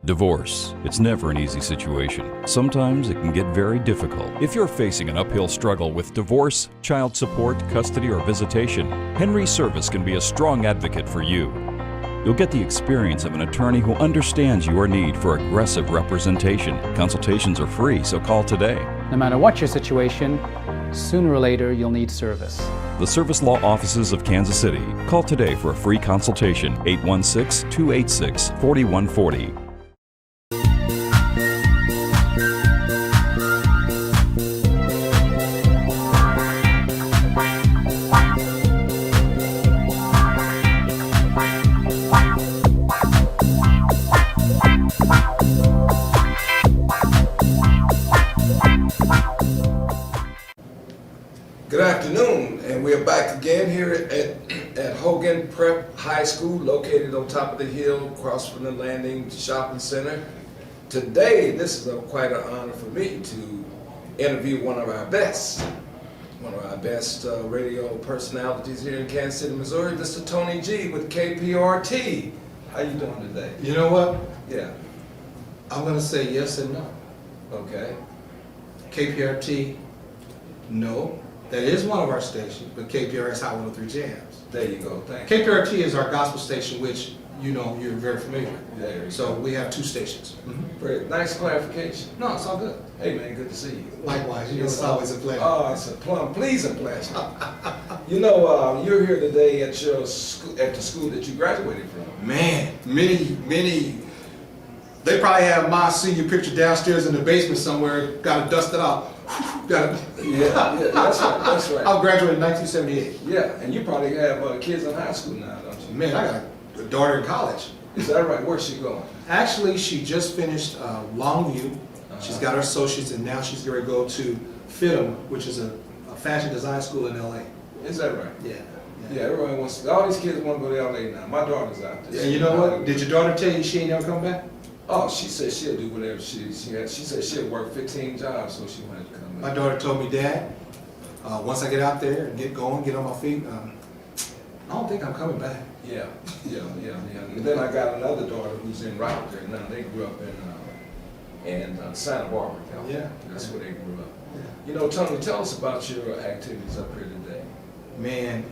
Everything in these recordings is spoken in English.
Divorce. It's never an easy situation. Sometimes it can get very difficult. If you're facing an uphill struggle with divorce, child support, custody, or visitation, Henry Service can be a strong advocate for you. You'll get the experience of an attorney who understands your need for aggressive representation. Consultations are free, so call today. No matter what your situation, sooner or later you'll need service. The Service Law Offices of Kansas City. Call today for a free consultation, 816-286-4140. Good afternoon, and we're back again here at Hogan Prep High School, located on top of the hill across from the Landing Shopping Center. Today, this is quite an honor for me to interview one of our best radio personalities here in Kansas City, Missouri, Mr. Tony G with KPRT. How you doing today? You know what? Yeah. I'm going to say yes and no. Okay. KPRT, no. That is one of our stations, but KPR is Hot 103 Jams. There you go. Thank you. KPRT is our gospel station, which you know you're very familiar with. There you So go. we have two stations. Very nice clarification. No, it's all good. Hey man, good to see you. Likewise, you know, it's always a pleasure. Oh, it's a pleasing pleasure. You know, you're here today at your school, at the school that you graduated from. Man, many. They probably have my senior picture downstairs in the basement somewhere. Got to dust it out. Yeah, that's right. That's right. I graduated in 1978. Yeah, and you probably have kids in high school now, don't you? Man, I got a daughter in college. Is that right? Where's she going? Actually, she just finished Longview. She's got her associates, and now she's going to go to FITM, which is a fashion design school in LA. Is that right? Yeah. Yeah, everybody wants. All these kids want to go to LA now. My daughter's out there. And you know what? Did your daughter tell you she ain't never come back? Oh, she said she'll do whatever she had. She said she'll work 15 jobs, so she wanted to come My back. daughter told me, Dad, once I get out there and get going, get on my feet, I don't think I'm coming back. Yeah. And then I got another daughter who's in Rockford now. They grew up in Santa Barbara, California. Yeah. That's where they grew up. Yeah. You know, Tony, tell us about your activities up here today. Man,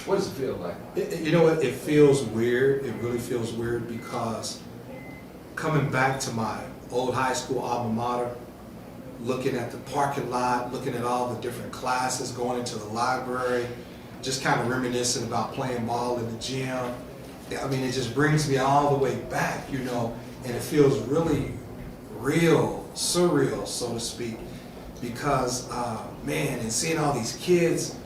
What does it feel like? you know what? It feels weird. It really feels weird because coming back to my old high school alma mater, looking at the parking lot, looking at all the different classes, going into the library, just kind of reminiscing about playing ball in the gym. I mean, it just brings me all the way back, you know, and it feels really real, surreal, so to speak, because, man, and seeing all these kids,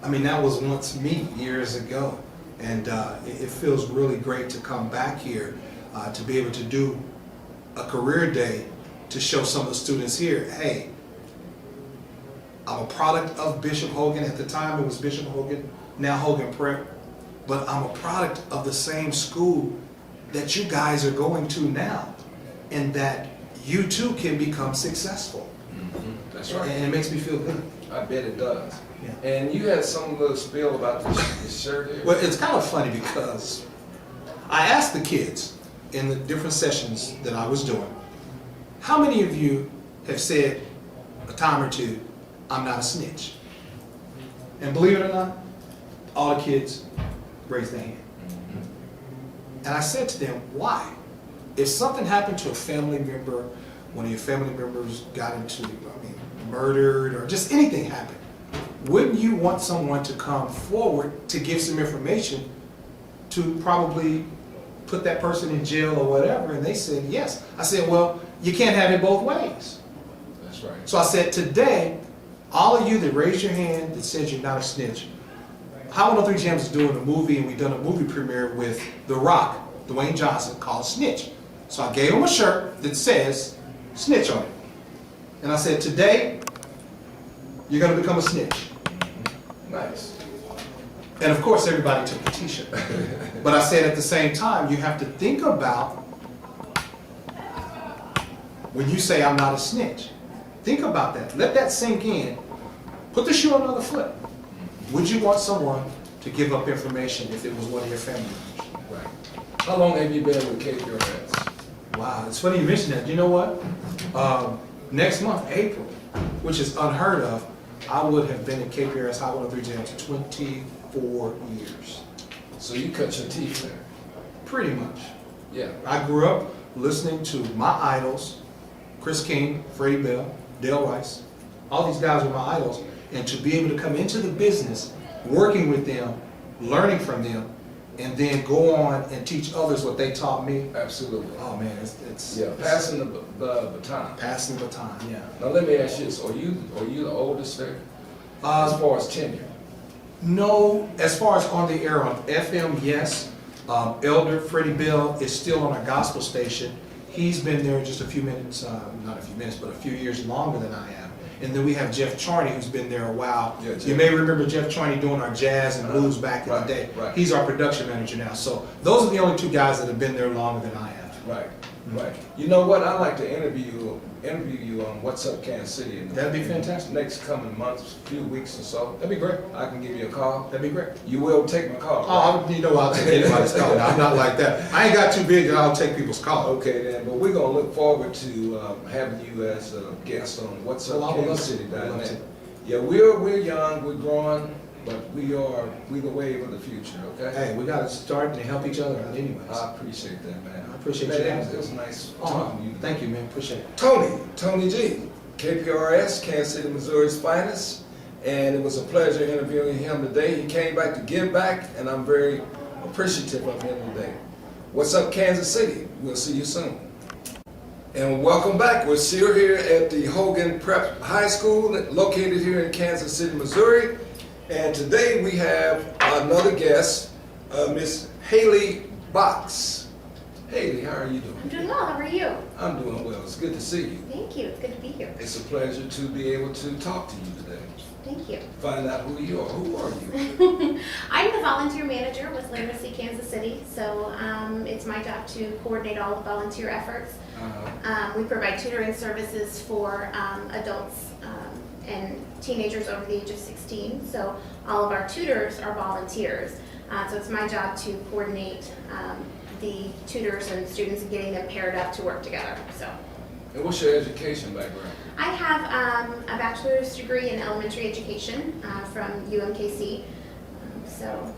I mean, that was once me years ago, and it feels really great to come back here, to be able to do a career day to show some of the students here, hey, I'm a product of Bishop Hogan. At the time it was Bishop Hogan, now Hogan Prep, but I'm a product of the same school that you guys are going to now, and that you too can become successful. That's right. And it makes me feel good. I bet it does. Yeah. And you had some little spiel about this shirt here. Well, it's kind of funny because I asked the kids in the different sessions that I was doing, how many of you have said a time or two, I'm not a snitch? And believe it or not, all the kids raised their hand. And I said to them, why? If something happened to a family member, one of your family members got into, murdered, or just anything happened, wouldn't you want someone to come forward to give some information to probably put that person in jail or whatever? And they said yes. I said, well, you can't have it both ways. That's right. So I said, today, all of you that raised your hand that says you're not a snitch, Hot 103 Jams is doing a movie, and we've done a movie premiere with The Rock, Dwayne Johnson, called Snitch. So I gave him a shirt that says snitch on it. And I said, today, you're going to become a snitch. Nice. And of course, everybody took the t-shirt. But I said at the same time, you have to think about when you say I'm not a snitch. Think about that. Let that sink in. Put the shoe on the other foot. Would you want someone to give up information if it was one of your family members? Right. How long have you been with KPRS? Wow, it's funny you mentioned that. You know what? Next month, April, which is unheard of, I would have been at KPRS High 103 Jail for 24 years. So you cut your teeth there? Pretty much. Yeah. I grew up listening to my idols, Chris King, Freddie Bell, Dale Rice. All these guys were my idols. And to be able to come into the business, working with them, learning from them, and then go on and teach others what they taught me. Absolutely. Oh man, it's Yeah, passing the baton. passing the baton, yeah. Now let me ask you this, are you the oldest there? As far as tenure? No, as far as on the air on FM, yes. Elder Freddie Bell is still on our gospel station. He's been there just a few minutes, not a few minutes, but a few years longer than I am. And then we have Jeff Charney, who's been there a while. Yeah, Jeff. You may remember Jeff Charney doing our jazz and blues back in the day. Right. He's our production manager now. So those are the only two guys that have been there longer than I have. Right, right. You know what, I'd like to interview you on What's Up Kansas City. That'd be fantastic. Next coming months, few weeks or so. That'd be great. I can give you a call. That'd be great. You will take my call, right? Oh, you know I'll take anybody's call. Now, I'm not like that. I ain't got too big that I'll take people's call. Okay then, but we're gonna look forward to having you as a guest on What's Up Well, I would Kansas love City. to. I'd love to. Yeah, we're young, we're growing, but we the wave of the future, okay? Hey, we got to start and help each other out anyways. I appreciate that, man. I appreciate Man, you it having was me. nice Oh, talking to you. thank you, man. Appreciate it. Tony G, KPRS, Kansas City, Missouri's finest, and it was a pleasure interviewing him today. He came back to give back, and I'm very appreciative of him today. What's up, Kansas City? We'll see you soon. And welcome back. We're still here at the Hogan Prep High School, located here in Kansas City, Missouri. And today we have another guest, Miss Haley Box. Haley, how are you doing? I'm doing well. How are you? I'm doing well. It's good to see you. Thank you. It's good to be here. It's a pleasure to be able to talk to you today. Thank you. Find out who you are. Who are you? I'm the volunteer manager with Literacy Kansas City, so it's my job to coordinate all the volunteer efforts. We provide tutoring services for adults and teenagers over the age of 16, so all of our tutors are volunteers. So it's my job to coordinate the tutors and students and getting them paired up to work together. So. And what's your education background? I have a bachelor's degree in elementary education from UMKC. So,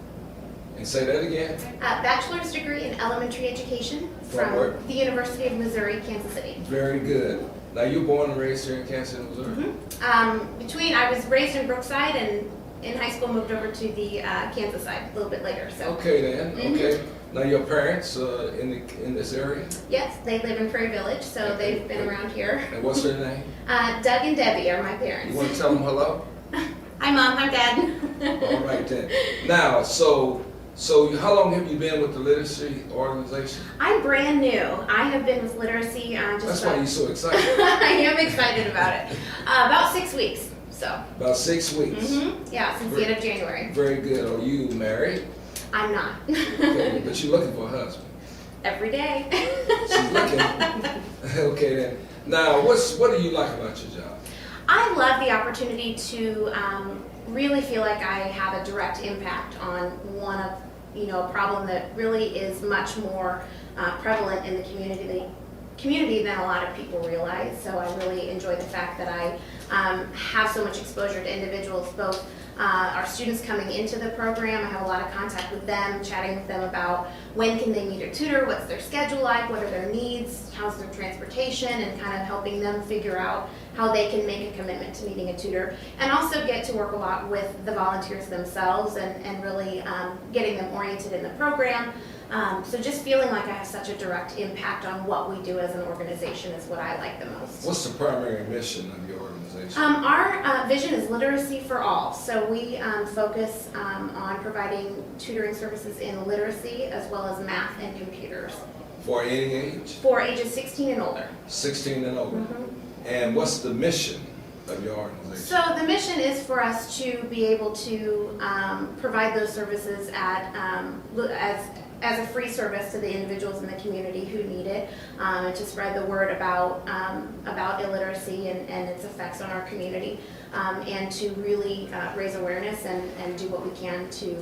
And say that again. bachelor's degree in elementary education From where? from the University of Missouri, Kansas City. Very good. Now you're born and raised here in Kansas City, Missouri? I was raised in Brookside and in high school moved over to the Kansas side a little bit later. So, Okay then. Okay. Now your parents in this area? yes, they live in Prairie Village, so they've been around here. And what's their name? Doug and Debbie are my You parents. want to tell them hello? Hi, Mom. Hi, Dad. All right then. Now, so how long have you been with the literacy organization? I'm brand new. I have been with Literacy just That's why you're so excited. I am excited about it. About 6 weeks, so. About 6 weeks. Yeah, since the end of January. Very good. Are you married? I'm not. Okay, but you're looking for a husband. Every day. She's looking. Okay then. Now, what do you like about your job? I love the opportunity to really feel like I have a direct impact on one of, a problem that really is much more prevalent in the community than a lot of people realize. So I really enjoy the fact that I have so much exposure to individuals, both our students coming into the program. I have a lot of contact with them, chatting with them about when can they meet a tutor, what's their schedule like, what are their needs, how's their transportation, and kind of helping them figure out how they can make a commitment to meeting a tutor. And also get to work a lot with the volunteers themselves and really getting them oriented in the program. So just feeling like I have such a direct impact on what we do as an organization is what I like the most. What's the primary mission of your organization? Our vision is literacy for all. So we focus on providing tutoring services in literacy as well as math and computers. For any age? For ages 16 and older. 16 and older. And what's the mission of your organization? So the mission is for us to be able to provide those services as a free service to the individuals in the community who need it, and to spread the word about illiteracy and its effects on our community, and to really raise awareness and do what we can to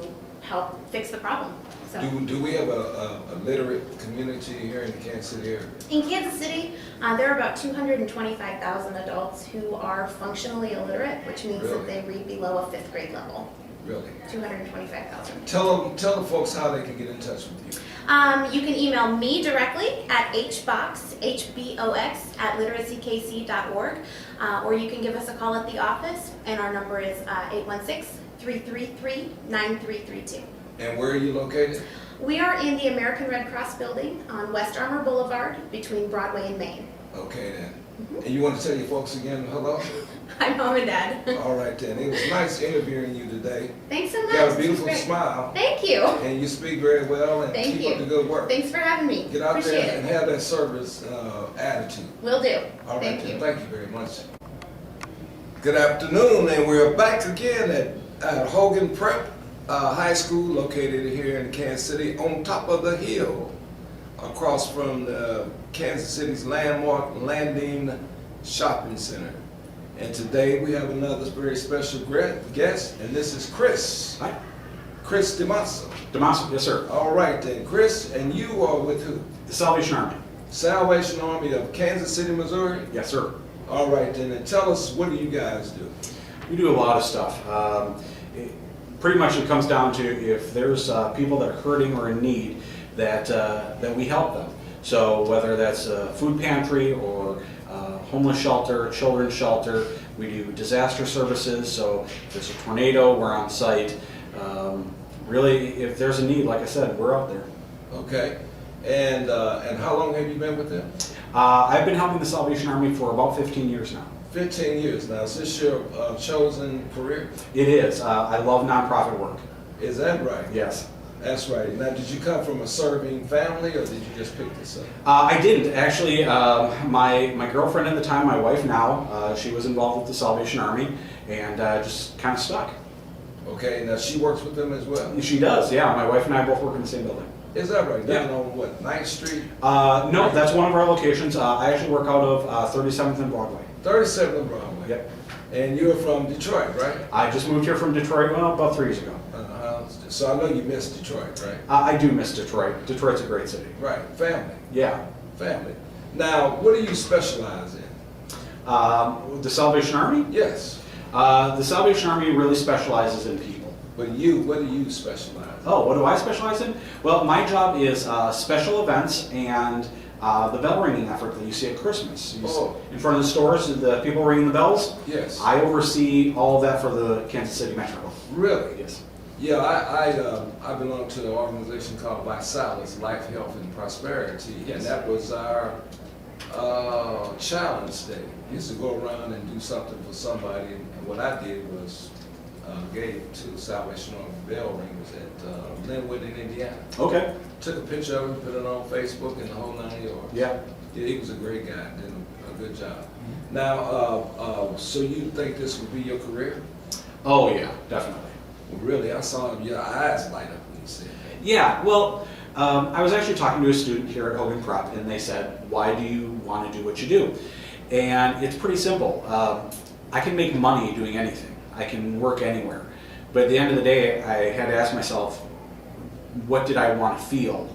help fix the problem. So. Do we have a literate community here in the Kansas City area? In Kansas City, there are about 225,000 adults who are functionally illiterate, which means Really? that they read below a 5th grade level. Really? 225,000. Tell the folks how they can get in touch with you. You can email me directly at hbox@literackc.org, or you can give us a call at the office, and our number is 816-333-9332. And where are you located? We are in the American Red Cross building on West Armour Boulevard between Broadway and Main. Okay then. And you want to tell your folks again hello? Hi, Mom and Dad. All right then. It was nice interviewing you today. Thanks so much. You got a This was beautiful great. smile. Thank you. And you speak very well and Thank keep you. up the good work. Thanks for having me. Get out Appreciate there and it. have that service attitude. Will do. All right Thank then. you. Thank you very much. Good afternoon, and we're back again at Hogan Prep High School, located here in Kansas City, on top of the hill, across from the Kansas City's landmark Landing Shopping Center. And today we have another very special guest, and this is Chris. Hi. Chris DeMasso. DeMasso, yes sir. All right then, Chris, and you are with who? The Salvation Army. Salvation Army of Kansas City, Missouri? Yes sir. All right then, and tell us, what do you guys do? We do a lot of stuff. Pretty much it comes down to if there's people that are hurting or in need, that we help them. So whether that's a food pantry or homeless shelter, children's shelter, we do disaster services. So if there's a tornado, we're on site. Really, if there's a need, like I said, we're out there. Okay, and how long have you been with them? I've been helping the Salvation Army for about 15 years now. 15 years now. Is this your chosen career? It is. I love nonprofit work. Is that right? Yes. That's right. Now, did you come from a serving family, or did you just pick this up? I didn't. Actually, my girlfriend at the time, my wife now, she was involved with the Salvation Army and just kind of stuck. Okay, now she works with them as well? She does, yeah. My wife and I both work in the same building. Is that right? Yeah. Down on what, 9th Street? No, that's one of our locations. I actually work out of 37th and Broadway. 37th and Broadway. Yep. And you're from Detroit, right? I just moved here from Detroit about 3 years ago. So I know you miss Detroit, right? I do miss Detroit. Detroit's a great city. Right, family. Yeah. Family. Now, what do you specialize in? The Salvation Army? Yes. The Salvation Army really specializes in people. But what do you specialize in? Oh, what do I specialize in? Well, my job is special events and the bell ringing effort that you see at Christmas. You see in front of the stores, the people ringing the bells. Yes. I oversee all of that for the Kansas City Metro. Really? Yes. Yeah, I belong to an organization called Life, Life, Health, and Prosperity, Yes. and that was our challenge day. We used to go around and do something for somebody, and what I did was gave to the Salvation Army bell ringers at Linwood in Indiana. Okay. Took a picture of him, put it on Facebook, and the whole 9 yards. Yeah. He was a great guy, did a good job. Now, so you think this would be your career? Oh yeah, definitely. Well, really, I saw your eyes light up when you said that. Yeah. Well, I was actually talking to a student here at Hogan Prep, and they said, "Why do you want to do what you do?" And it's pretty simple. I can make money doing anything. I can work anywhere. But at the end of the day, I had to ask myself, what did I want to feel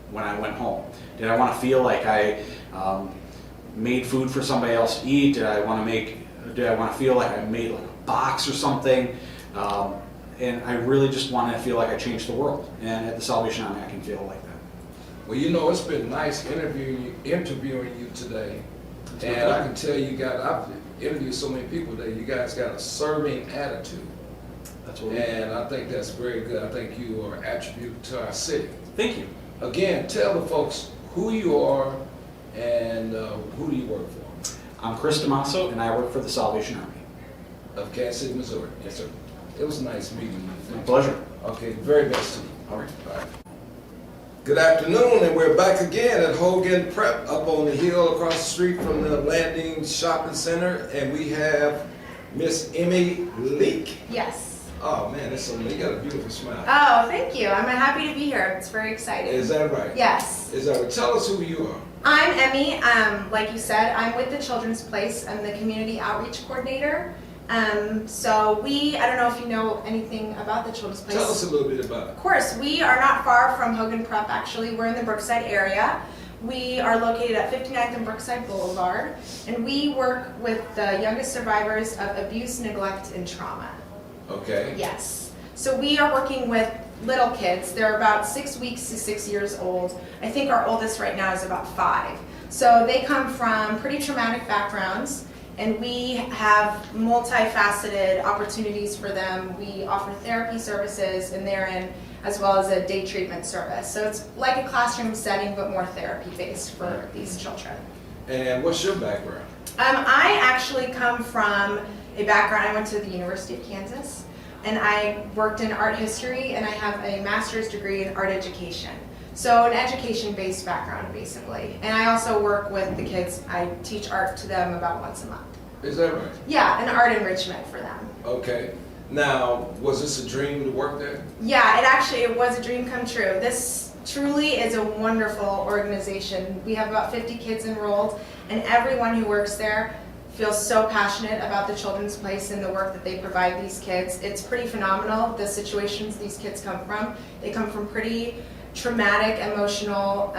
when I went home? Did I want to feel like I made food for somebody else to eat? Did I want to feel like I made like a box or something? And I really just wanted to feel like I changed the world. And at the Salvation Army, I can feel like that. Well, you know, it's been nice interviewing you today. And I can tell I've interviewed so many people today, you guys got a serving attitude. That's what we And I think that's very good. I think you are an attribute to our city. Thank you. Again, tell the folks who you are and who do you work for? I'm Chris DeMasso, and I work for the Salvation Army. Of Kansas City, Missouri. Yes, sir. It was nice meeting you. My pleasure. Okay, very best to you. All right. Bye. Good afternoon, and we're back again at Hogan Prep up on the hill across the street from the Landing Shopping Center, and we have Miss Emmy Leak. Yes. Oh man, you got a beautiful smile. Oh, thank you. I'm happy to be here. It's very exciting. Is that right? Yes. Is that right? Tell us who you are. I'm Emmy. Like you said, I'm with the Children's Place. I'm the Community Outreach Coordinator. So I don't know if you know anything about the Children's Place. Tell us a little bit about it. Of course, we are not far from Hogan Prep, actually. We're in the Brookside area. We are located at 59th and Brookside Boulevard, and we work with the youngest survivors of abuse, neglect, and trauma. Okay. Yes. So we are working with little kids. They're about 6 weeks to 6 years old. I think our oldest right now is about 5. So they come from pretty traumatic backgrounds, and we have multifaceted opportunities for them. We offer therapy services and therein, as well as a day treatment service. So it's like a classroom setting, but more therapy-based for these children. And what's your background? I actually come from a background, I went to the University of Kansas, and I worked in art history, and I have a master's degree in art education. So an education-based background, basically. And I also work with the kids. I teach art to them about once a month. Is that right? Yeah, and art enrichment for them. Okay. Now, was this a dream to work there? Yeah, it was a dream come true. This truly is a wonderful organization. We have about 50 kids enrolled, and everyone who works there feels so passionate about the Children's Place and the work that they provide these kids. It's pretty phenomenal, the situations these kids come from. They come from pretty traumatic, emotional,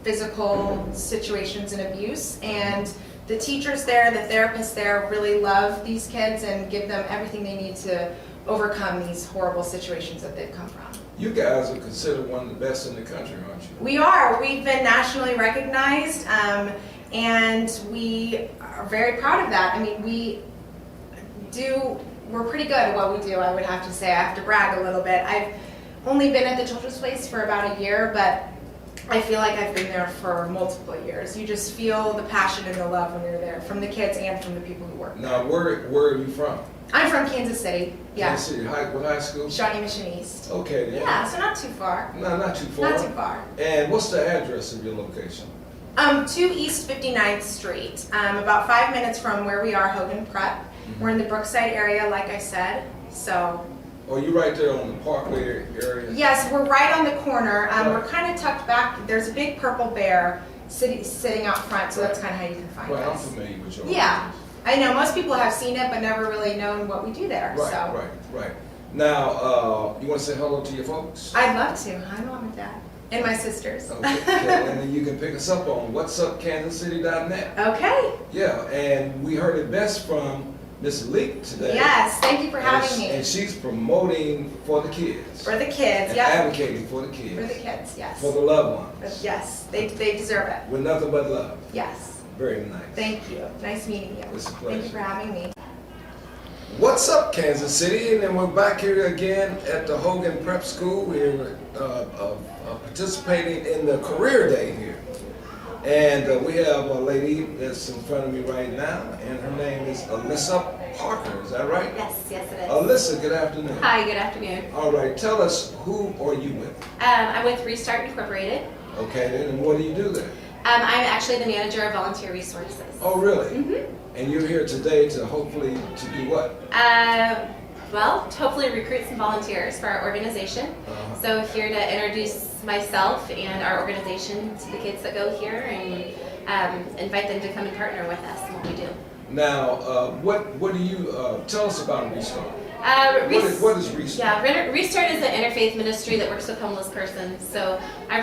physical situations and abuse, and the teachers there, the therapists there really love these kids and give them everything they need to overcome these horrible situations that they've come from. You guys are considered one of the best in the country, aren't you? We are. We've been nationally recognized, and we are very proud of that. I mean, we're pretty good at what we do, I would have to say. I have to brag a little bit. I've only been at the Children's Place for about a year, but I feel like I've been there for multiple years. You just feel the passion and the love when you're there, from the kids and from the people who work there. Now, where are you from? I'm from Kansas City. Yeah. Kansas City. What high school? Shawnee Mission East. Okay, then. Yeah, so not too far. No, not too far. Not too far. And what's the address of your location? 2 East 59th Street, about 5 minutes from where we are, Hogan Prep. We're in the Brookside area, like I said, so. Oh, you right there on the Parkway area? Yes, we're right on the corner. Right. We're kind of tucked back. There's a big purple bear sitting out front, so that's kind of how you can find Right, I'm us. familiar with your Yeah, I know most people have seen it, but never really known what we do there. Right, right. Now, you want to say hello to your folks? I'd love to. Hi, Mom and Dad. And my sisters. Okay, and then you can pick us up on whatsupkansascity.net. Okay. Yeah, and we heard it best from Miss Leak today. Yes, thank you for having me. And she's promoting for the kids. For the kids, and yeah. advocating for the kids. For the kids, yes. For the loved ones. Yes, they deserve it. With nothing but love. Yes. Very nice. Thank you. Nice meeting you. It's a Thank pleasure. you for having me. What's up, Kansas City? And then we're back here again at the Hogan Prep School. We're participating in the career day here. And we have a lady that's in front of me right now, and her name is Alyssa Parker. Is that right? Yes, yes it is. Alyssa, good afternoon. Hi, good afternoon. All right, tell us, who are you with? I'm with Restart Incorporated. Okay, then, and what do you do there? I'm actually the manager of volunteer resources. Oh, really? Mm-hmm. And you're here today to hopefully to do what? Well, to hopefully recruit some volunteers for our organization. Uh-huh. So here to introduce myself and our organization to the kids that go here and invite them to come and partner with us in what we do. Now, what do you tell us about Restart? What is Restart? Yeah, Restart is an interfaith ministry that works with homeless persons. So our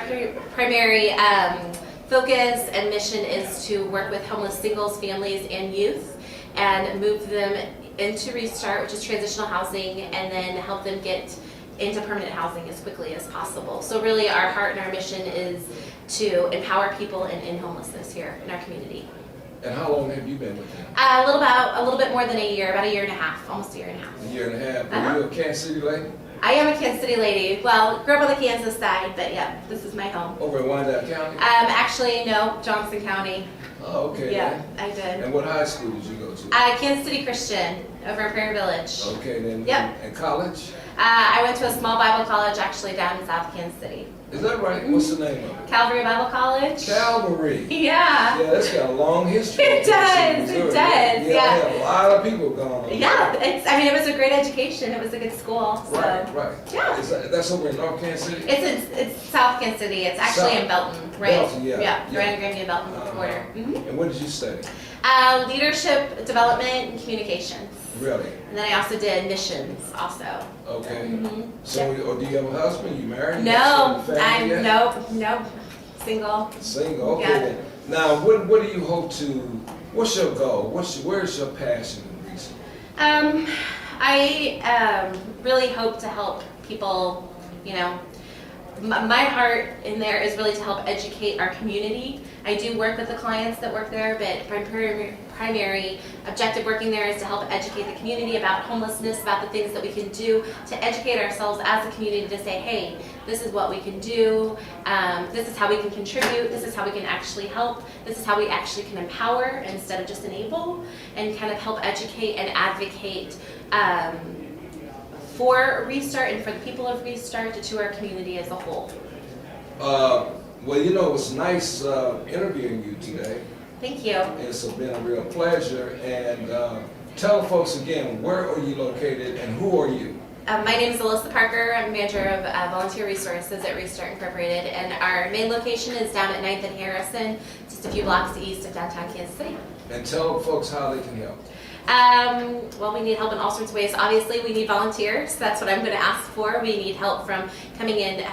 primary focus and mission is to work with homeless singles, families, and youth and move them into Restart, which is transitional housing, and then help them get into permanent housing as quickly as possible. So really our heart and our mission is to empower people in homelessness here in our community. And how long have you been with them? A little bit more than a year, about a year and a half, almost a year and a half. A year and a half. Are you a Kansas City lady? I am a Kansas City lady. Well, grew up on the Kansas side, but yeah, this is my home. Over in Wyandotte County? Actually, no, Johnson County. Oh, okay. Yeah, then. I did. And what high school did you go to? Kansas City Christian over in Prairie Village. Okay, then. Yep. And college? I went to a small Bible college actually down in South Kansas City. Is that right? What's the name of it? Calvary Bible College. Calvary. Yeah. Yeah, that's got a long history. It does, it does, Yeah, yeah. they have a lot of people gone. Yeah, it was a great education. It was a good school. So. Right. Yeah. That's over in North Kansas City? It's South Kansas City. It's actually South. in Belton, right? Belton, yeah. Yeah, right in Grandview, Belton border. Mm-hmm. And what did you study? Leadership development and communications. Really? And then I also did missions also. Okay. Mhm. So, or do you have a husband? You married? No, You have a family I'm yet? nope, single. Single. Okay. Yeah. Then. Now, what do you hope to? What's your goal? Where's your passion in research? I really hope to help people, you know, my heart in there is really to help educate our community. I do work with the clients that work there, but my primary objective working there is to help educate the community about homelessness, about the things that we can do to educate ourselves as a community to say, hey, this is what we can do, this is how we can contribute, this is how we can actually help, this is how we actually can empower instead of just enable, and kind of help educate and advocate for Restart and for the people of Restart to our community as a whole. Well, you know, it was nice interviewing you today. Thank you. It's been a real pleasure. And tell the folks again, where are you located and who are you? My name is Alyssa Parker. I'm manager of volunteer resources at Restart Incorporated, and our main location is down at 9th and Harrison, just a few blocks east of downtown Kansas City. And tell the folks how they can help. Well, we need help in all sorts of ways. Obviously, we need volunteers. That's what I'm going to ask for. We need help from coming in,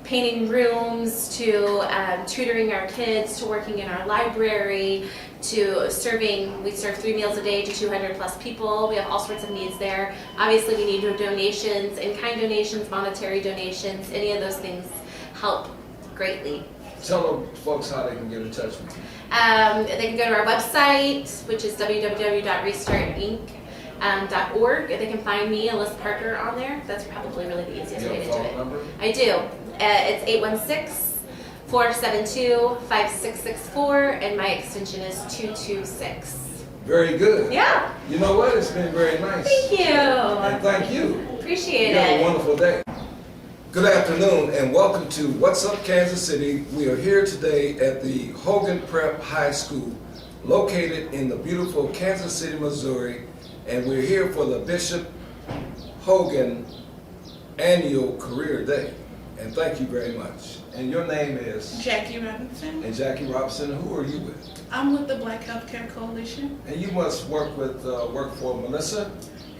painting rooms, to tutoring our kids, to working in our library, to serving. We serve 3 meals a day to 200 plus people. We have all sorts of needs there. Obviously, we need donations, in-kind donations, monetary donations. Any of those things help greatly. Tell the folks how they can get in touch with you. They can go to our website, which is www.restartinc.org. They can find me, Alyssa Parker, on there. That's probably really the easiest You way have to a do phone it. number? I do. It's 816-472-5664, and my extension is 226. Very good. Yeah. You know what? It's been very nice. Thank you. And thank you. Appreciate You have a it. wonderful day. Good afternoon and welcome to What's Up Kansas City. We are here today at the Hogan Prep High School, located in the beautiful Kansas City, Missouri, and we're here for the Bishop Hogan Annual Career Day. And thank you very much. And your name is? Jackie Robinson. And Jackie Robinson, who are you with? I'm with the Black Healthcare Coalition. And you must work for Melissa?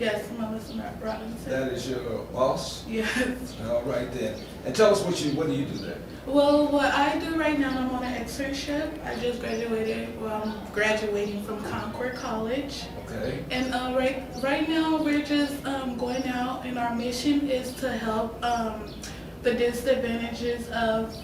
Yes, Melissa Robinson. That is your boss? Yes. All right then. And tell us what do you do there? Well, what I do right now, I'm on an externship. I just graduated. Well, I'm graduating from Concord College. Okay. And right now, we're just going out, and our mission is to help the disadvantages of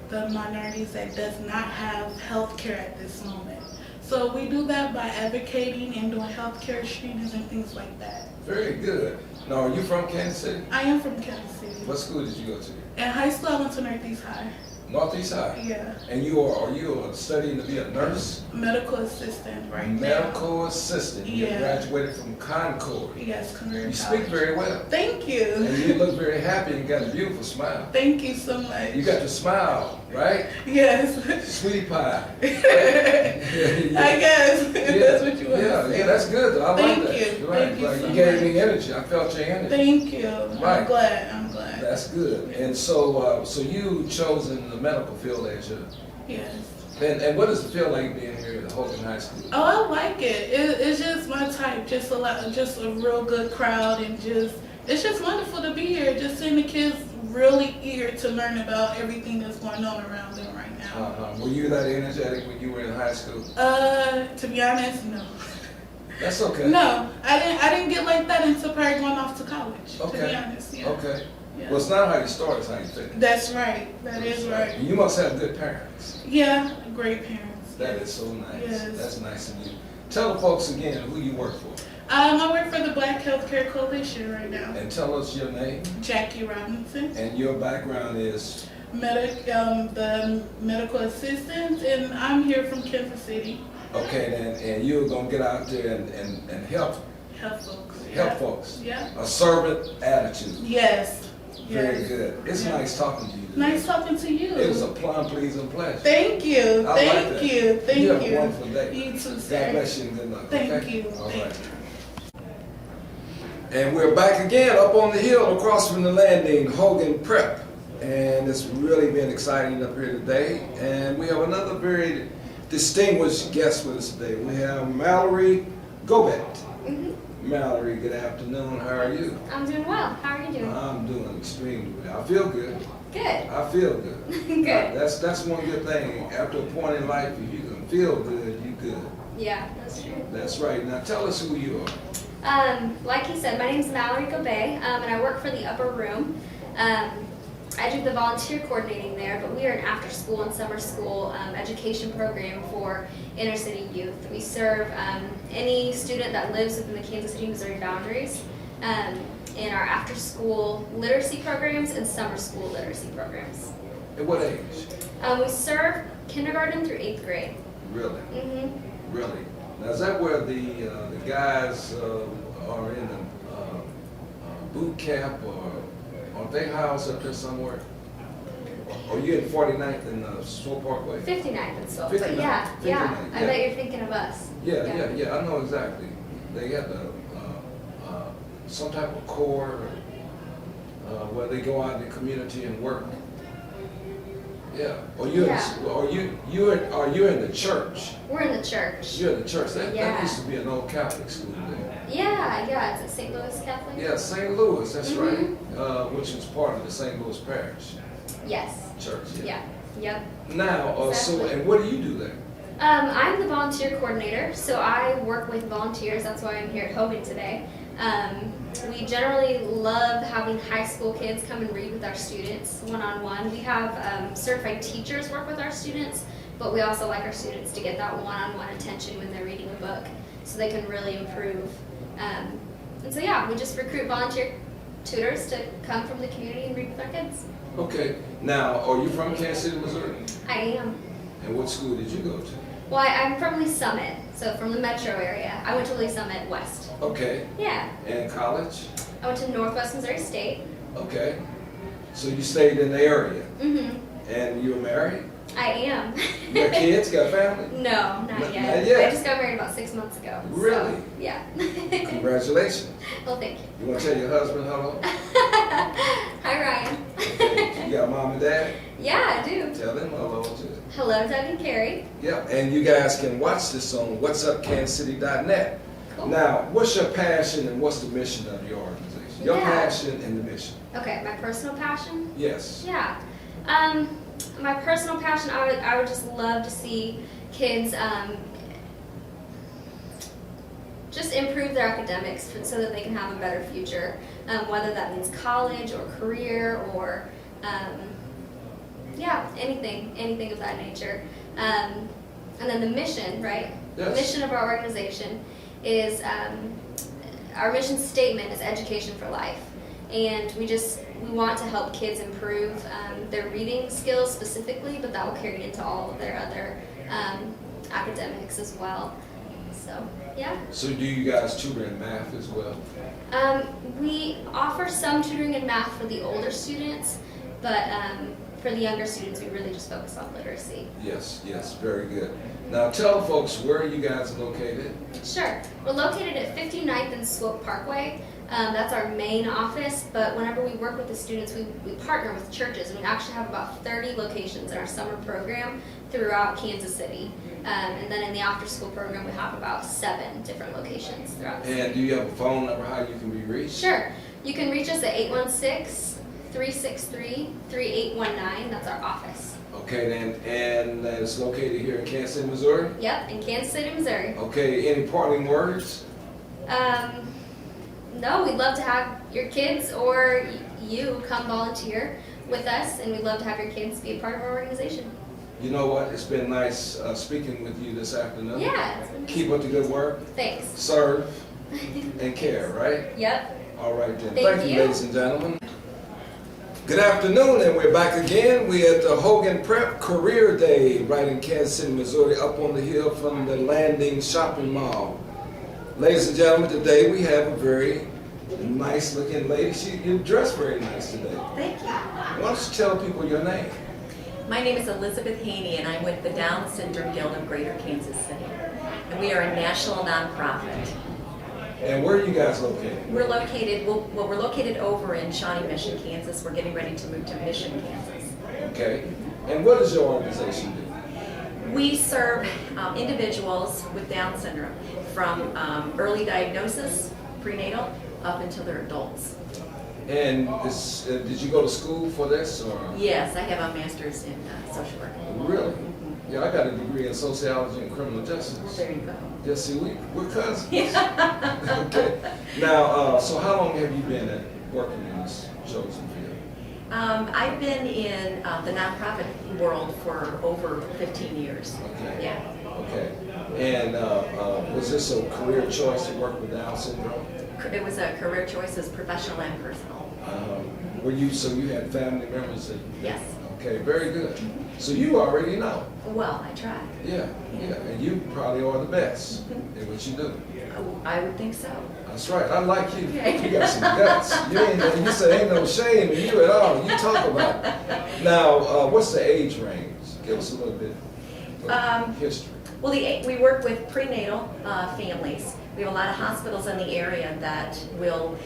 the minorities that does not have health care at this moment. So we do that by advocating and doing healthcare screenings and things like that. Very good. Now, are you from Kansas City? I am from Kansas City. What school did you go to? In high school, I went to Northeast High. Northeast High? Yeah. And are you studying to be a nurse? Medical assistant right now. Medical assistant. You Yeah. graduated from Concord. Yes, career You college. speak very well. Thank And you. you look very happy and got a beautiful smile. Thank you so much. You got the smile, right? Yes. Sweetie pie. I guess. If that's what you want Yeah, to say. yeah, that's good. I like Thank that. you. You're right. Thank you Like, so you gave much. me energy. I felt your energy. Thank you. Right. I'm glad. That's good. And so you chosen the medical field as your, Yes. and what does it feel like being here at Hogan High School? Oh, I like it. It's just my type. Just a real good crowd, and it's just wonderful to be here. Just seeing the kids really eager to learn about everything that's going on around them right now. Were you that energetic when you were in high school? To be honest, no. That's okay. No, I didn't get like that until prior going off to college. To Okay. be honest, yeah. Okay. Yeah. Well, it's not how you start, it's how you finish. That's right. That is right. You must have good parents. Yeah, great parents. That is so nice. Yes. That's nice of you. Tell the folks again who you work for. I work for the Black Healthcare Coalition right now. And tell us your name. Jackie Robinson. And your background is? The medical assistant, and I'm here from Kansas City. Okay, and you're going to get out there and help Folks. folks. Yeah. A servant attitude. Yes. Very Yes. good. It's Yeah. nice talking to you today. Nice talking to you. It was a plum pleasing pleasure. Thank you. I like Thank that. you. Thank You you. have a wonderful day. You too, God sir. bless you and good luck. Thank okay? you. All Thank right. And we're back again up on the hill across from the landing, Hogan Prep. And it's really been exciting up here today. And we have another very distinguished guest with us today. We have Mallory Gobet. Mallory, good afternoon. How are you? I'm doing well. How are you doing? I'm doing extremely well. I feel good. Good. I feel good. Good. That's one good thing. After a point in life, if you can feel good, you good. Yeah, that's true. That's right. Now tell us who you are. Like he said, my name is Mallory Gobet, and I work for the Upper Room. I do the volunteer coordinating there, but we are an after-school and summer school education program for inner-city youth. We serve any student that lives within the Kansas City, Missouri boundaries in our after-school literacy programs and summer school literacy programs. At what age? We serve kindergarten through 8th grade. Really? Mm-hmm. Really? Now is that where the guys are in the boot camp, or are they housed up there somewhere? Or you in 49th and Swope Parkway? 59th and so, 59th, but yeah, 59th, I bet you're thinking of us. Yeah, I know exactly. They have some type of core where they go out in the community and work. Yeah. Or you're in the church. We're in the church. You're in the church. That Yeah. used to be an old Catholic school there. Yeah, it's at St. Louis Catholic. Yeah, St. Louis, that's Mhm. right. Which is part of the St. Louis Parish Yes. Church. Yeah. Yep. Now, Exactly. and what do you do there? I'm the volunteer coordinator, so I work with volunteers. That's why I'm here at Hogan today. We generally love having high school kids come and read with our students one-on-one. We have certified teachers work with our students, but we also like our students to get that one-on-one attention when they're reading a book so they can really improve. And so yeah, we just recruit volunteer tutors to come from the community and read with our kids. Okay. Now, are you from Kansas City, Missouri? I am. And what school did you go to? Well, I'm from Lee Summit, so from the metro area. I went to Lee Summit West. Okay. Yeah. And college? I went to Northwest Missouri State. Okay. So you stayed in the area. Mm-hmm. And you were married? I am. You got kids? Got family? No, not yet. Not yet? I just got married about 6 months ago. so, Really? yeah. Congratulations. Well, thank you. You want to tell your husband hello? Hi, Ryan. You got mom and dad? Yeah, I do. Tell them hello too. Hello, Doug and Carrie. Yeah, and you guys can watch this on whatsupkansascity.net. Cool. Now, what's your passion and what's the mission of your organization? Your Yeah. passion and the mission. Okay, my personal passion? Yes. Yeah. My personal passion, I would just love to see kids just improve their academics so that they can have a better future, whether that means college or career or yeah, anything of that nature. And then the mission, right? Yes. The mission of our organization is, our mission statement is education for life. And we want to help kids improve their reading skills specifically, but that will carry into all of their other academics as well. So, yeah. So do you guys tutor in math as well? We offer some tutoring in math for the older students, but for the younger students, we really just focus on literacy. Yes, very good. Now tell folks where you guys are located. Sure. We're located at 59th and Swope Parkway. That's our main office, but whenever we work with the students, we partner with churches, and we actually have about 30 locations in our summer program throughout Kansas City. And then in the after-school program, we have about 7 different locations throughout the city. And do you have a phone number how you can be reached? Sure. You can reach us at 816-363-3819. That's our office. Okay, and it's located here in Kansas City, Missouri? Yep, in Kansas City, Missouri. Okay, any parting words? No, we'd love to have your kids or you come volunteer with us, and we'd love to have your kids be a part of our organization. You know what? It's been nice speaking with you this afternoon. Yeah. It's been nice. Keep up the good work. Thanks. Serve and care, right? Yep. All right then. Thank you, you. ladies and gentlemen. Good afternoon, and we're back again. We're at the Hogan Prep Career Day right in Kansas City, Missouri, up on the hill from the Landing Shopping Mall. Ladies and gentlemen, today we have a very nice looking lady. You're dressed very nice today. Thank you. Why don't you tell people your name? My name is Elizabeth Haney, and I'm with the Down Syndrome Guild of Greater Kansas City. And we are a national nonprofit. And where are you guys located? We're located over in Shawnee Mission, Kansas. We're getting ready to move to Mission, Kansas. Okay. And what does your organization do? We serve individuals with Down syndrome from early diagnosis, prenatal, up until they're adults. And did you go to school for this, or? Yes, I have a master's in social work. Really? Yeah, I got a degree in sociology and criminal justice. There you go. Yeah, see, we're cousins. Okay. Now, so how long have you been working in this chosen field? I've been in the nonprofit world for over 15 years. Okay. Yeah. Okay. And was this a career choice to work with Down syndrome? It was a career choice, as professional and personal. So you had family members that? Yes. Okay, very good. So you already know. Well, I tried. Yeah, yeah, and you probably are the best in what you do. I would think so. That's right. I like you. You got some guts. You say ain't no shame in you at all. You talk about it. Now, what's the age range? Give us a little bit of history. Well, we work with prenatal families. We have a lot of hospitals in the area that will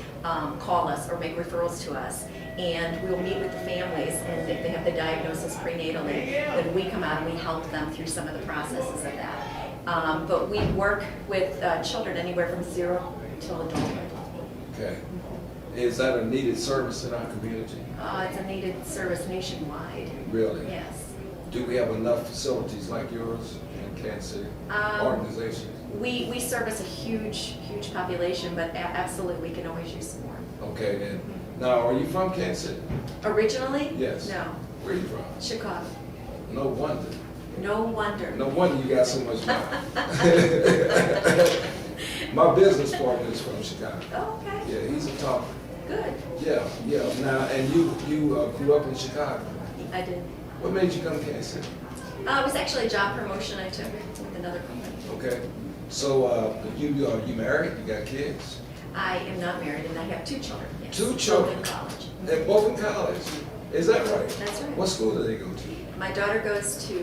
call us or make referrals to us, and we'll meet with the families, and if they have the diagnosis prenatally, then we come out and we help them through some of the processes of that. But we work with children anywhere from 0 till adulthood. Okay. Is that a needed service in our community? It's a needed service nationwide. Really? Yes. Do we have enough facilities like yours in Kansas City? Organizations? We service a huge population, but absolutely we can always use some more. Okay then. Now, are you from Kansas City? Originally? Yes. No. Where are you from? Chicago. No wonder. No wonder. No wonder you got so much money. My business partner is from Chicago. Oh, okay. Yeah, he's a talker. Good. Yeah, yeah. Now, and you grew up in Chicago. I did. What made you come to Kansas City? It was actually a job promotion I took with another company. Okay. So, you married? You got kids? I am not married, and I have 2 children. Yes. 2 children? Both in college. They're both in college? Is that right? That's right. What school do they go to? My daughter goes to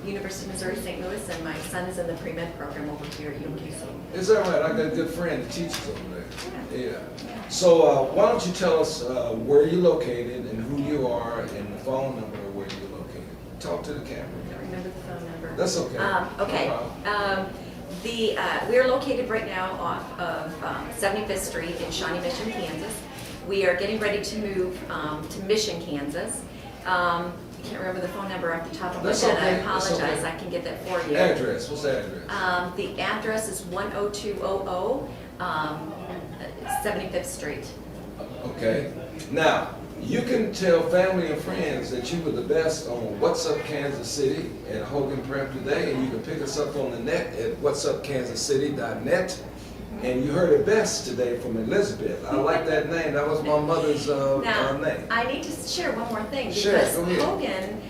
University of Missouri St. Louis, and my son is in the pre-med program over here at UMKC. Is that right? I got a good friend that teaches over there. Yeah. So why don't you tell us where you're located and who you are and the phone number of where you're located. Talk to the camera. I don't remember the phone number. That's okay. Okay. No We are located right now off of 75th Street in Shawnee Mission, Kansas. We are getting ready to move to Mission, Kansas. I can't remember the phone number off the top of my That's head. okay. I apologize. That's okay. I can get that for you. Address. What's the address? The address is 10200 75th Street. Okay. Now, you can tell family and friends that you were the best on What's Up Kansas City at Hogan Prep today, and you can pick us up on the net at whatsupkansascity.net. And you heard it best today from Elizabeth. I like that name. That was my mother's name. I need to share one more thing, Sure, because go ahead. Hogan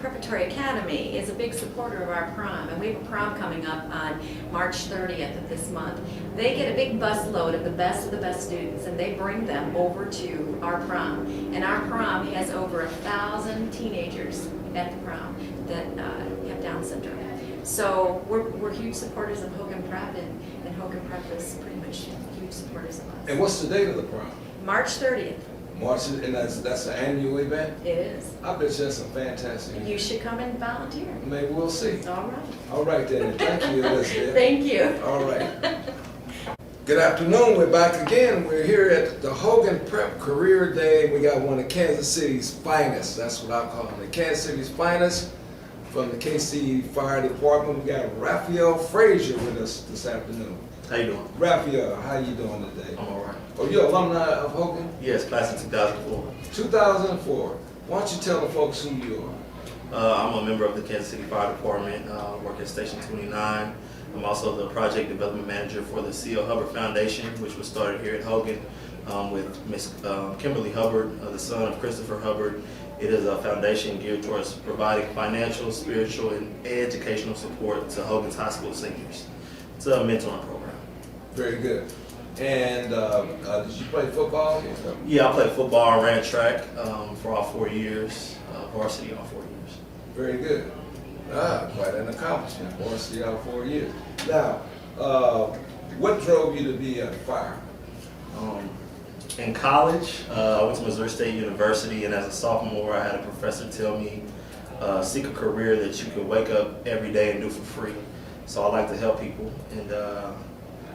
Preparatory Academy is a big supporter of our prom, and we have a prom coming up on March 30th of this month. They get a big bus load of the best students, and they bring them over to our prom. And our prom has over 1,000 teenagers at the prom that have Down syndrome. So we're huge supporters of Hogan Prep, and Hogan Prep is pretty much huge supporters of us. And what's the date of the prom? March 30th. March, and that's an annual event? It is. I bet you that's a fantastic You event. should come and volunteer. Maybe we'll see. All right. All right then. Thank you, Elizabeth. Thank you. All right. Good afternoon. We're back again. We're here at the Hogan Prep Career Day. We got one of Kansas City's finest. That's what I call them. The Kansas City's finest from the KC Fire Department. We got Raphael Frazier with us this afternoon. How you doing? Raphael, how you doing today? I'm all right. Oh, you're alumni of Hogan? Yes, class of 2004. 2004. Why don't you tell the folks who you are? I'm a member of the Kansas City Fire Department, work at Station 29. I'm also the project development manager for the C.L. Hubbard Foundation, which was started here at Hogan with Miss Kimberly Hubbard, the son of Christopher Hubbard. It is a foundation geared towards providing financial, spiritual, and educational support to Hogan's high school seniors. It's a mentoring program. Very good. And did you play football? Yeah, I played football and ran track for all 4 years, varsity all 4 years. Very good. Quite an accomplishment. Varsity all 4 years. Now, what drove you to be a fireman? In college, I went to Missouri State University, and as a sophomore, I had a professor tell me seek a career that you can wake up every day and do for free. So I like to help people, and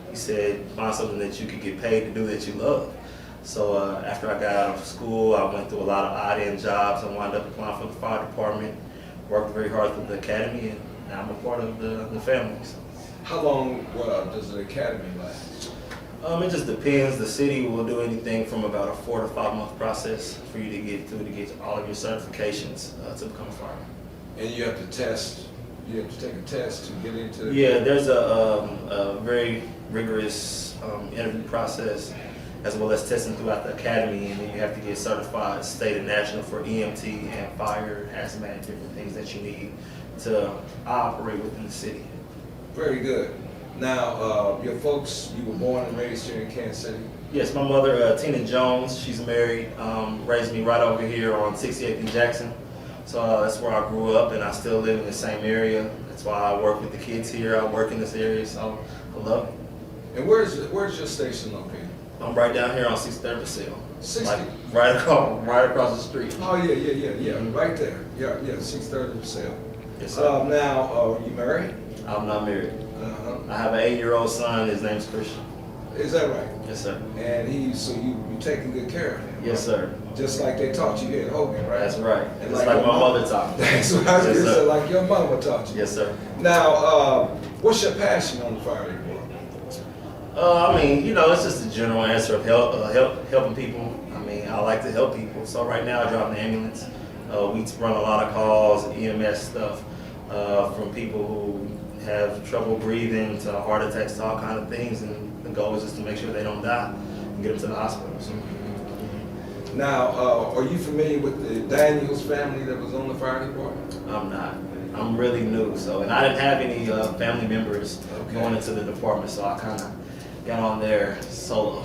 he said find something that you could get paid to do that you love. So after I got out of school, I went through a lot of odd-end jobs. I wound up applying for the fire department, worked very hard through the academy, and now I'm a part of the family. So. How long does the academy last? It just depends. The city will do anything from about a 4 to 5 month process for you to get through to get all of your certifications to become a fireman. And you have to test. You have to take a test to get into. Yeah, there's a very rigorous interview process, as well as testing throughout the academy, and then you have to get certified state and national for EMT and fire, hazmat, different things that you need to operate within the city. Very good. Now, your folks, you were born and raised here in Kansas City? Yes, my mother, Tina Jones, she's married, raised me right over here on 68th and Jackson. So that's where I grew up, and I still live in the same area. That's why I work with the kids here. I work in this area, so I love it. And where's your station located? I'm right down here on 63rd Brazil. 60? Like right across the street. Oh, yeah, right there. Yeah, 6:30 sale. Yes, sir. Now, are you married? I'm not married. Uh-huh. I have an 8-year-old son. His name's Christian. Is that right? Yes, sir. And so you taking good care of him? Yes, sir. Just like they taught you here at Hogan, right? That's right. And Just like my mother taught me. That's what I was Yes, going to sir. say, like your mama taught you. Yes, sir. Now, what's your passion on the fire department? I mean, it's just a general answer of helping people. I mean, I like to help people. So right now I drive an ambulance. We run a lot of calls, EMS stuff, from people who have trouble breathing to heart attacks to all kind of things. And the goal is just to make sure they don't die and get them to the hospital. So. Now, are you familiar with the Daniels family that was on the fire department? I'm not. I'm really new, and I didn't have any family members going into the department, so I kind of got on there solo.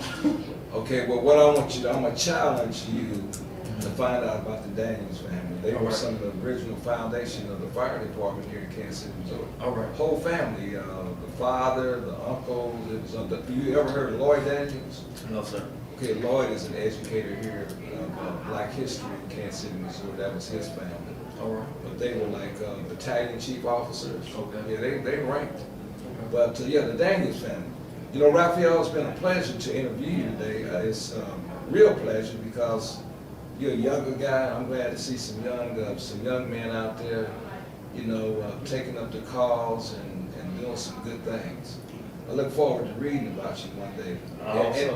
Okay, well, what I want you to, I'm going to challenge you to find out about the Daniels family. They were some of the original foundation of the fire department here in Kansas City, Missouri. All right. Whole family, the father, the uncles. You ever heard of Lloyd Daniels? No, sir. Okay, Lloyd is an educator here of Black history in Kansas City, Missouri. That was his family. All right. But they were like battalion chief officers. Okay. Yeah, they ranked. Okay. But yeah, the Daniels family. Raphael, it's been a pleasure to interview you today. It's a real pleasure because you're a younger guy. I'm glad to see some young men out there, taking up the cause and doing some good things. I look forward to reading about you one day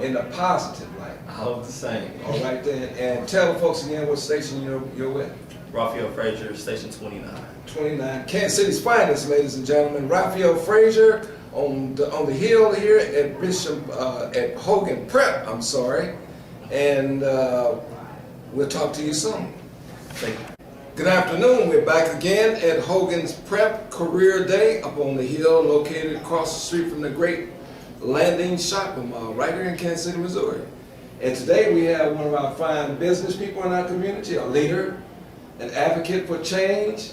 in a positive light. I hope the same. All right then, and tell the folks again what station you're with. Raphael Frazier, Station 29. 29, Kansas City's finest, ladies and gentlemen. Raphael Frazier on the hill here at at Hogan Prep. I'm sorry, and we'll talk to you soon. Thank you. Good afternoon. We're back again at Hogan's Prep Career Day up on the hill located across the street from the great Landing Shopping Mall right here in Kansas City, Missouri. And today we have one of our fine business people in our community, a leader, an advocate for change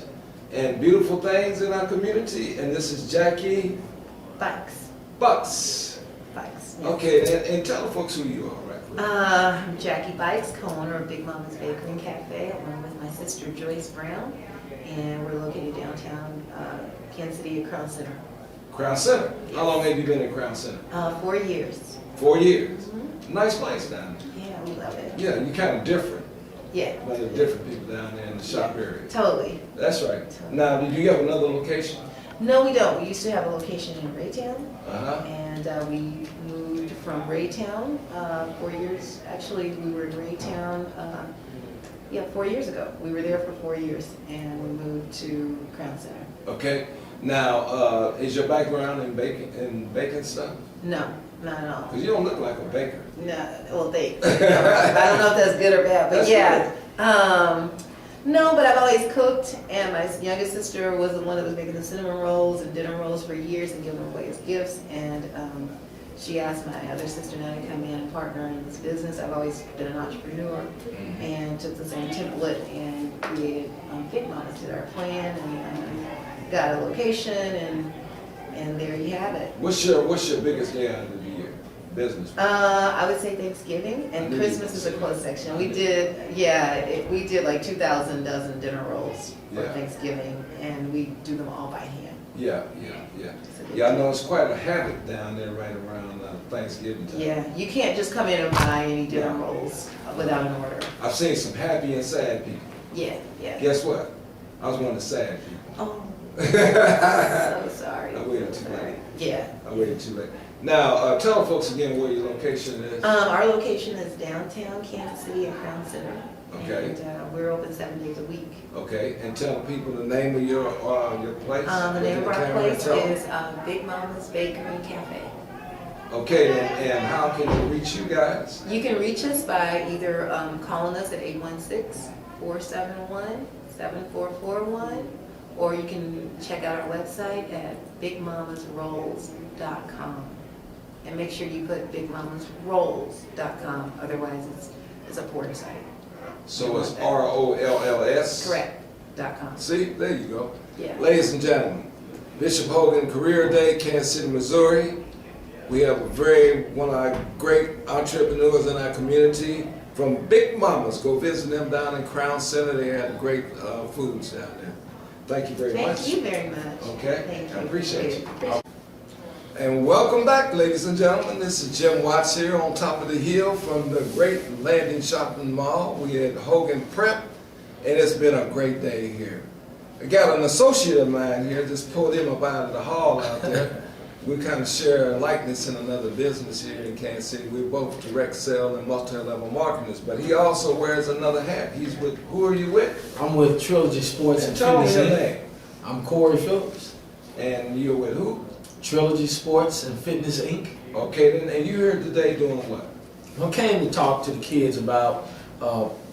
and beautiful things in our community. And this is Jackie Bucks. Yeah. Okay, and tell the folks who you are, right quick. I'm Jackie Bikes, co-owner of Big Mama's Bakery and Cafe, along with my sister Joyce Brown, and we're located downtown Kansas City at Crown Center. Crown Center. Yes. How long have you been at Crown Center? 4 years. 4 years. Mm-hmm. Nice place down there. Yeah, we love it. Yeah, you're kind of different. Yeah. But there are different people down there in the shop area. Totally. That's right. Totally. Now, did you have another location? No, we don't. We used to have a location in Raytown, Uh-huh. and we moved from Raytown 4 years. Actually, we were in Raytown 4 years ago. We were there for 4 years, and we moved to Crown Center. Okay. Now, is your background in baking stuff? No, not at all. Because you don't look like a baker. No, well, I don't know if that's good or bad, but That's yeah. No, but I've always cooked, and my youngest sister was the one that was making the cinnamon rolls and dinner rolls for years and giving them away as gifts, and she asked my other sister and I to come in and partner in this business. I've always been an entrepreneur, and took the same template and created Big Mama's, did our plan, and got a location, and there you have it. What's your biggest day out of the year? business? I would say Thanksgiving, and Christmas is a close section. We did, we did like 2,000 dozen dinner rolls for Yeah. Thanksgiving, and we do them all by hand. Yeah. Yeah, I know it's quite a habit down there right around Thanksgiving time. Yeah, you can't just come in and buy any dinner rolls without an order. I've seen some happy and sad people. Yeah. Guess what? I was one of the sad people. Oh, so sorry. I waited too late. Yeah. I waited too late. Now, tell the folks again where your location is. Our location is downtown Kansas City at Crown Center. Okay. And we're open 7 days a week. Okay, and tell people the name of your place. The name of Look our at the camera and place tell 'em. is Big Mama's Bakery and Cafe. Okay, and how can they reach you guys? You can reach us by either calling us at 816-471-7441, or you can check out our website at bigmamasrolls.com. And make sure you put bigmamasrolls.com, otherwise it's a porn site. So it's ROLLS? Correct, .com. See, there you go. Yeah. Ladies and gentlemen, Bishop Hogan Career Day, Kansas City, Missouri. We have one of our great entrepreneurs in our community from Big Mamas. Go visit them down in Crown Center. They have great foods down there. Thank you very much. Thank you very much. Okay, Thank you. I appreciate you. And welcome back, ladies and gentlemen. This is Jim Watts here on top of the hill from the great Landing Shopping Mall. We at Hogan Prep, and it's been a great day here. I got an associate of mine here, just pulled him up out of the hall out there. We kind of share a likeness in another business here in Kansas City. We're both direct sale and multi-level marketers, but he also wears another hat. He's with, who are you with? I'm with Trilogy Sports and Tell me Fitness your Inc. name. I'm Corey Phillips. And you're with who? Trilogy Sports and Fitness Inc. Okay, then, and you here today doing what? I came to talk to the kids about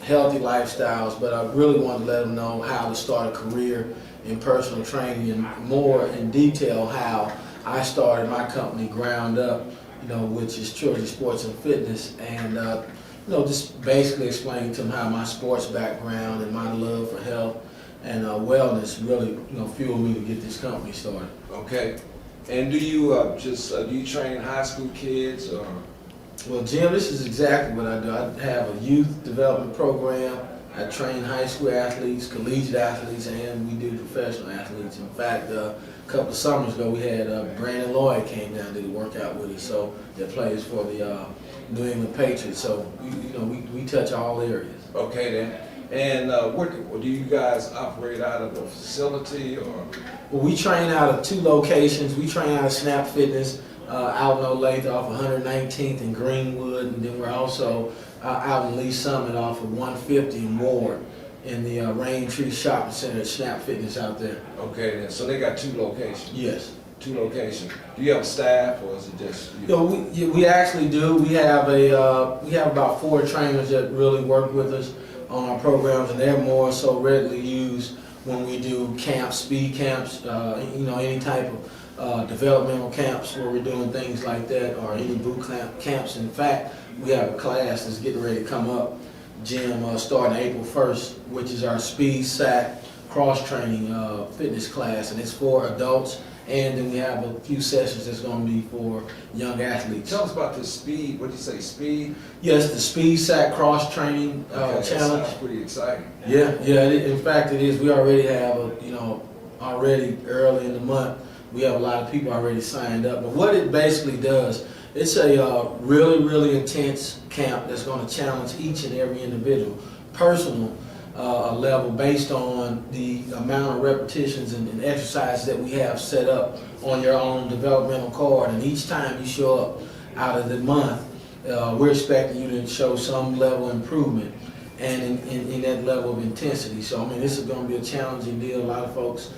healthy lifestyles, but I really wanted to let them know how to start a career in personal training and more in detail how I started my company ground up, which is Trilogy Sports and Fitness, and just basically explaining to them how my sports background and my love for health and wellness really, fueled me to get this company started. Okay. And do you do you train high school kids or? Well, Jim, this is exactly what I do. I have a youth development program. I train high school athletes, collegiate athletes, and we do professional athletes. In fact, a couple of summers ago, we had Brandon Lloyd came down to work out with us, so that plays for the New England Patriots. So we touch all areas. Okay then. And what do you guys operate out of a facility or? Well, we train out of 2 locations. We train out of Snap Fitness out in Olathe off 119th and Greenwood, and then we're also out in Lee Summit off of 150 and Ward in the Rain Tree Shopping Center at Snap Fitness out there. Okay then. So they got 2 locations. Yes. 2 locations. Do you have staff or is it just you? We actually do. We have about 4 trainers that really work with us on our programs, and they're more so readily used when we do camps, speed camps, any type of developmental camps where we're doing things like that, or any boot camps. In fact, we have a class that's getting ready to come up, Jim, starting April 1st, which is our speed sack cross-training fitness class, and it's for adults. And then we have a few sessions that's going to be for young athletes. Tell us about the speed. What did you say, speed? Yes, the speed sack cross training challenge. That sounds pretty exciting. Yeah. In fact, it is. We already have already early in the month, we have a lot of people already signed up. But what it basically does, it's a really, really intense camp that's going to challenge each and every individual, personal level based on the amount of repetitions and exercises that we have set up on your own developmental card. And each time you show up out of the month, we're expecting you to show some level of improvement and in that level of intensity. So, this is going to be a challenging deal. A lot of folks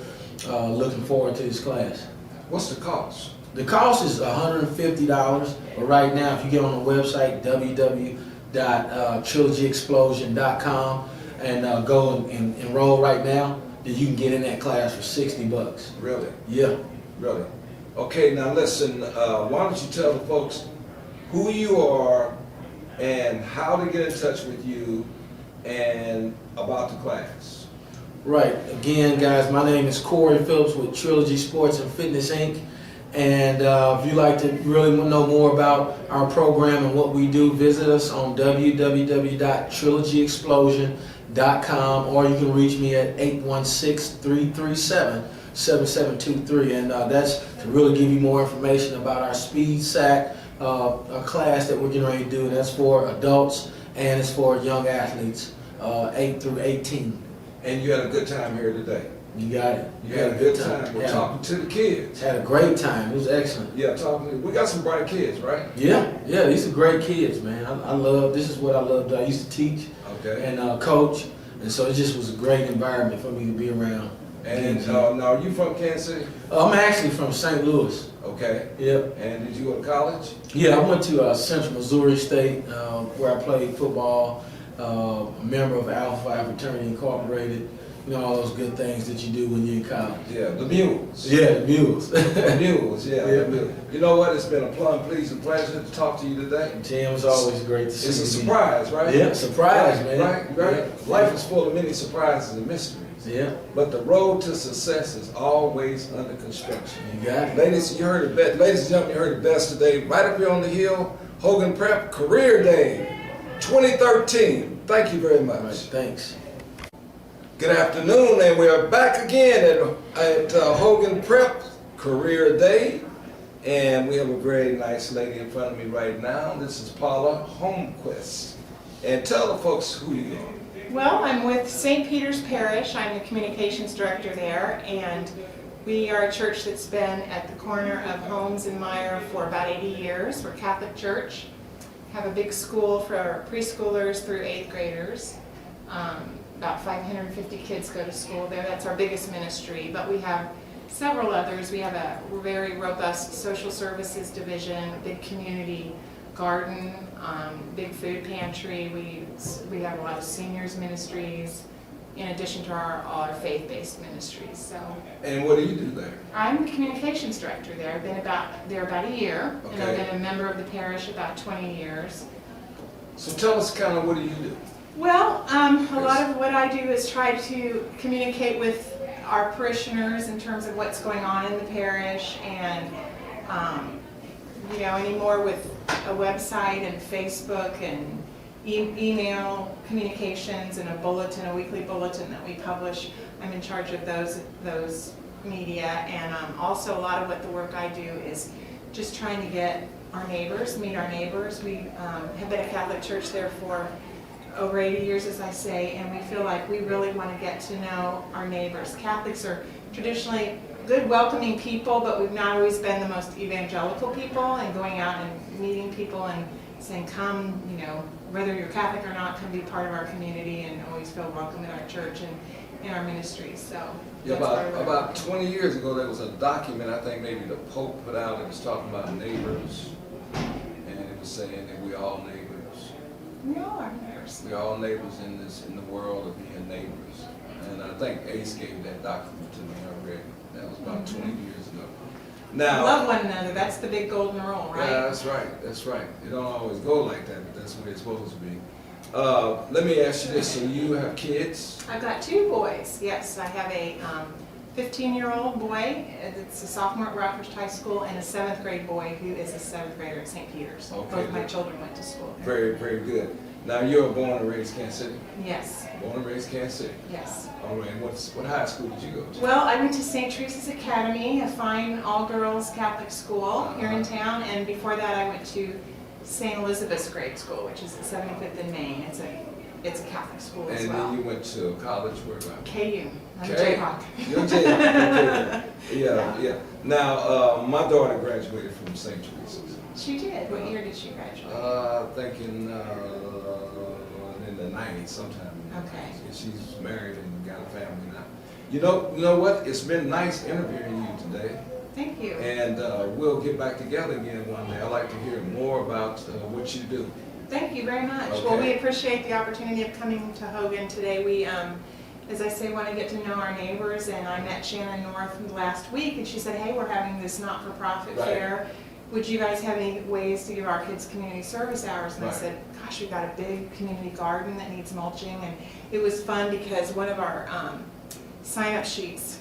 looking forward to this class. What's the cost? The cost is $150, but right now, if you get on the website, www.trilogyexplosion.com, and go and enroll right now, then you can get in that class for $60. Really? Yeah. Really? Okay, now listen, why don't you tell the folks who you are and how to get in touch with you and about the class. Right. Again, guys, my name is Corey Phillips with Trilogy Sports and Fitness Inc. And if you'd like to really know more about our program and what we do, visit us on www.trilogyexplosion.com, or you can reach me at 816-337-7723. And that's to really give you more information about our Speed Sack a class that we're getting ready to do. And that's for adults and it's for young athletes, 8 through 18. And you had a good time here today. You got it. You had a good time. We're Yeah. talking to the kids. Had a great time. It was excellent. Yeah, we got some bright kids, right? Yeah, these are great kids, man. I love, this is what I loved. I used to teach and coach, and so it just was a great environment for me to be around. And now, you from Kansas City? I'm actually from St. Louis. Okay. Yep. And did you go to college? Yeah, I went to Central Missouri State, where I played football, a member of Alpha Phi Fraternity Incorporated. You know, all those good things that you do when you're in college. Yeah, the Mules. Yeah, the Mules. The Mules, yeah. The Mules. You know what? It's been a plum, pleasing pleasure to talk to you today. Tim, it's always great to see you. It's a surprise, right? Yeah, surprise, right, man. Right. Yeah. Life is full of many surprises and mysteries. Yeah. But the road to success is always under construction. You got it. Ladies, you heard it best. Ladies and gentlemen, you heard it best today. Right up here on the hill, Hogan Prep Career Day 2013. Thank you very much. All right, thanks. Good afternoon, and we are back again at Hogan Prep Career Day, and we have a very nice lady in front of me right now. This is Paula Holmquist, and tell the folks who you are. Well, I'm with St. Peter's Parish. I'm the communications director there, and we are a church that's been at the corner of Holmes and Meyer for about 80 years. We're a Catholic church, have a big school for preschoolers through 8th graders. About 550 kids go to school there. That's our biggest ministry, but we have several others. We have a very robust social services division, a big community garden, big food pantry. We have a lot of seniors ministries, in addition to all our faith-based ministries. So. And what do you do there? I'm the communications director there. I've been there about a year, and I've been a member of the parish about 20 years. So tell us kind of what do you do? Well, a lot of what I do is try to communicate with our parishioners in terms of what's going on in the parish, and anymore with a website and Facebook and email communications and a weekly bulletin that we publish. I'm in charge of those media, and also a lot of what the work I do is just trying to get meet our neighbors. We have been a Catholic church there for over 80 years, as I say, and we feel like we really want to get to know our neighbors. Catholics are traditionally good, welcoming people, but we've not always been the most evangelical people, and going out and meeting people and saying, come, whether you're Catholic or not, come be part of our community and always feel welcome in our church and in our ministries. So about 20 years ago, there was a document, I think maybe the Pope put out, it was talking about neighbors, and it was saying that we all neighbors. We all are neighbors. We're all neighbors in the world of being neighbors. And I think Ace gave that document to me already. That was about 20 years ago. Now, love one another. That's the big golden rule, right? Yeah, that's right. That's right. It don't always go like that, but that's the way it's supposed to be. Let me ask you this. So you have kids? I've got 2 boys. Yes, I have a 15-year-old boy. It's a sophomore at Rockridge High School, and a 7th grade boy who is a 7th grader at St. Peter's. Okay. Both my children went to school there. Very, very good. Now you're born and raised Kansas City? Yes. Born and raised Kansas City? Yes. All right. What high school did you go to? Well, I went to St. Teresa's Academy, a fine all-girls Catholic school here in town, and before that I went to St. Elizabeth's Grade School, which is at 75th in Maine. It's a Catholic school as well. And then you went to college where about? KU. I'm Jayhawk. You're Jayhawk. Yeah. Now, my daughter graduated from St. Teresa's. She did. What year did she graduate? I think in the 90s sometime. Okay. She's married and got a family now. You know what? It's been nice interviewing you today. Thank you. And we'll get back together again one day. I'd like to hear more about what you do. Thank you very much. Okay. Well, we appreciate the opportunity of coming to Hogan today. We, as I say, want to get to know our neighbors, and I met Shannon North last week, and she said, hey, we're having this not-for-profit fair. Would you guys have any ways to give our kids community service hours? And I said, gosh, we've got a big community garden that needs mulching, and it was fun because one of our sign-up sheets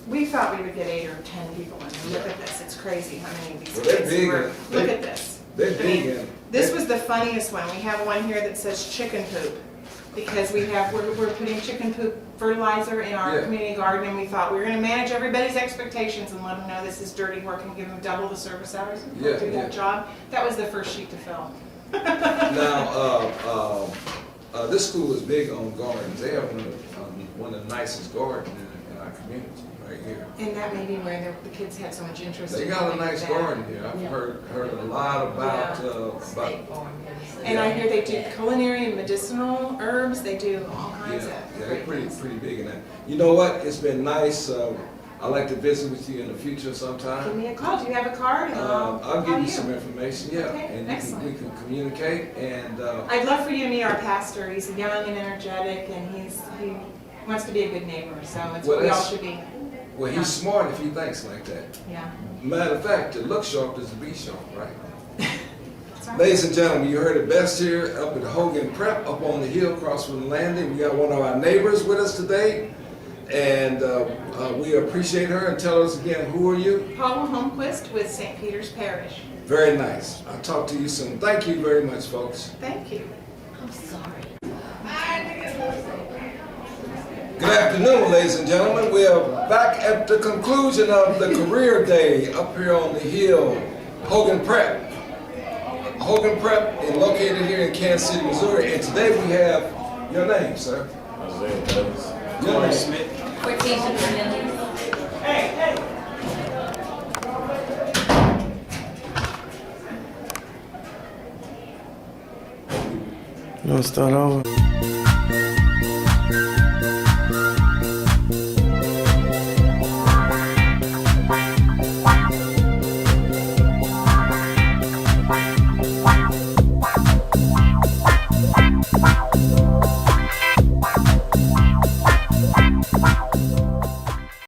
We thought we would get 8 or 10 people in there. Look at this, it's crazy how many of these Well, they're kids big. were. Look at this. They're I big. mean, and this was the funniest one. We have one here that says chicken poop. Because we're putting chicken poop fertilizer in our Yeah. community garden, and we thought we were gonna manage everybody's expectations and let them know this is dirty work and give them double the service hours and Yeah, do yeah. that job. That was the first sheet to fill. Now, this school is big on gardens. They have one of the nicest gardens in our community, right here. And that may be where the kids had so much interest. They in got a going nice with that. garden here. I've heard a lot about, And I hear they do culinary and medicinal herbs. They do all kinds of they're great pretty things. big in that. You know what? It's been nice. I'd like to visit with you in the future Give sometime. me a call. Do you have a card? And I'll call give you some information, yeah, Okay, and excellent. we can communicate. And I'd love for you to meet our pastor. He's young and energetic, and he wants to be a good neighbor. So it's Well, what we all that's- should be. well, he's smart if he thinks like that. Yeah. Matter of fact, to look sharp is to be sharp, right? That's right. Ladies and gentlemen, you heard it best here up at Hogan Prep, up on the hill across from the landing. We got one of our neighbors with us today, and we appreciate her. And tell us again, who are you? Paula Holmquist with St. Peter's Parish. Very nice. I'll talk to you soon. Thank you very much, folks. Thank you. I'm sorry. Good afternoon, ladies and gentlemen. We are back at the conclusion of the career day up here on the hill, Hogan Prep. Hogan Prep is located here in Kansas City, Missouri, and today we have your name, sir. Isaiah Davis. Your name. Smith. Hortensia Fernandez. You want to start over?